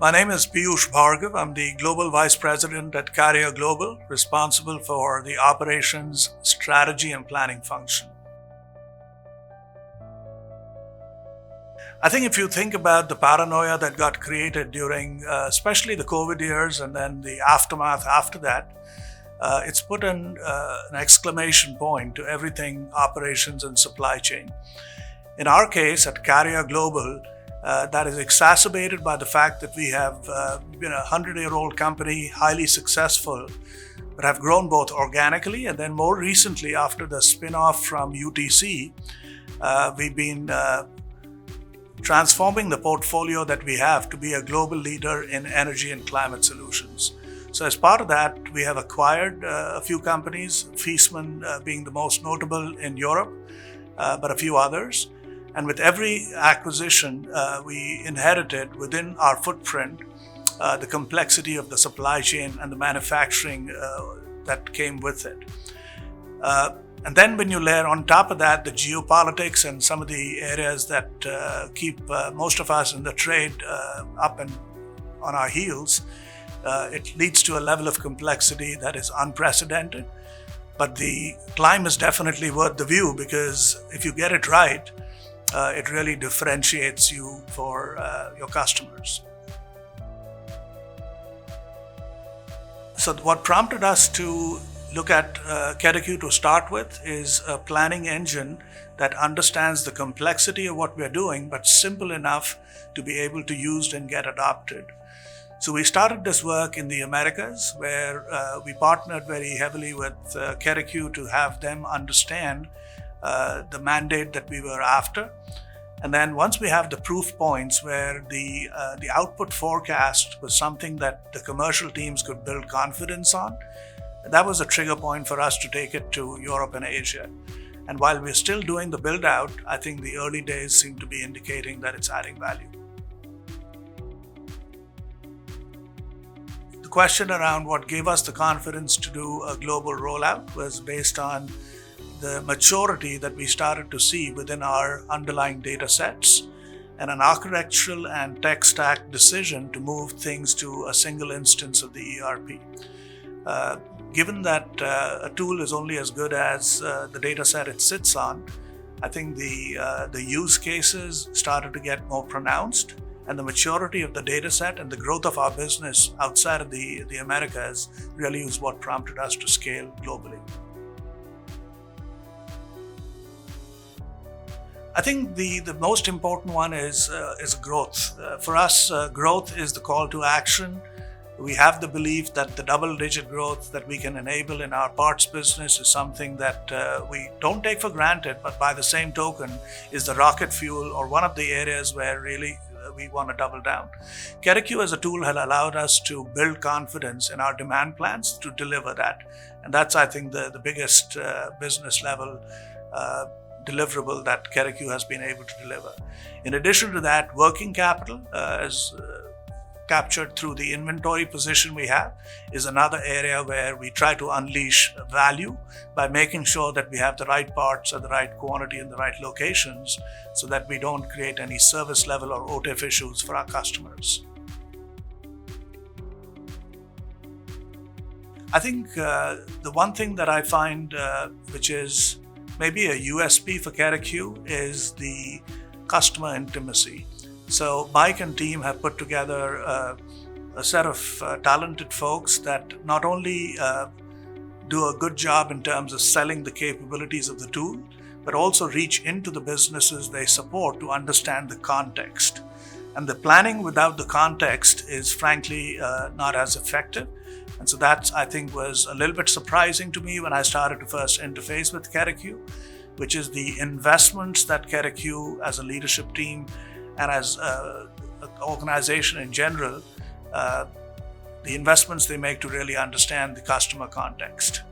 My name is Piyush Bhargava. I'm the Global Vice President at Carrier Global, responsible for the operations, strategy, and planning function. I think if you think about the paranoia that got created during especially the COVID years and then the aftermath after that, it's put an exclamation point to everything operations and supply chain. In our case at Carrier Global, that is exacerbated by the fact that we have been a 100-year-old company, highly successful, but have grown both organically and then more recently after the spin-off from UTC, we've been transforming the portfolio that we have to be a global leader in energy and climate solutions. So as part of that, we have acquired a few companies, Fiesman being the most notable in Europe, but a few others. And with every acquisition, we inherited within our footprint the complexity of the supply chain and the manufacturing that came with it. And then when you layer on top of that the geopolitics and some of the areas that keep most of us in the trade up and on our heels, it leads to a level of complexity that is unprecedented. But the climb is definitely worth the view because if you get it right, it really differentiates you for your customers. So what prompted us to look at KereQ to start with is a planning engine that understands the complexity of what we're doing, but simple enough to be able to use and get adopted. So we started this work in the Americas, where we partnered very heavily with KereQ to have them understand the mandate that we were after. And then once we have the proof points where the output forecast was something that the commercial teams could build confidence on, that was a trigger point for us to take it to Europe and Asia. And while we're still doing the build out, I think the early days seem to be indicating that it's adding value. The question around what gave us the confidence to do a global rollout was based on the maturity that we started to see within our underlying data sets and an architectural and tech stack decision to move things to a single instance of the ERP. Given that a tool is only as good as the data set it sits on, I think the use cases started to get more pronounced, and the maturity of the data set and the growth of our business outside of the Americas really is what prompted us to scale globally. I think the most important one is growth. For us, growth is the call to action. We have the belief that the double-digit growth that we can enable in our parts business is something that we don't take for granted, but by the same token is the rocket fuel or one of the areas where really we want to double down. KereQ as a tool had allowed us to build confidence in our demand plans to deliver that. And that's, I think, the biggest business level deliverable that KereQ has been able to deliver. In addition to that, working capital is captured through the inventory position we have is another area where we try to unleash value by making sure that we have the right parts at the right quantity in the right locations so that we don't create any service level or OTIF issues for our customers. I think the one thing that I find which is maybe a USP for KereQ is the customer intimacy. So Mike and team have put together a set of talented folks that not only do a good job in terms of selling the capabilities of the tool, but also reach into the businesses they support to understand the context. And the planning without the context is frankly not as effective. And so that, I think, was a little bit surprising to me when I started to first interface with KereQ, which is the investments that KereQ as a leadership team and as an organization in general, the investments they make to really understand the customer context.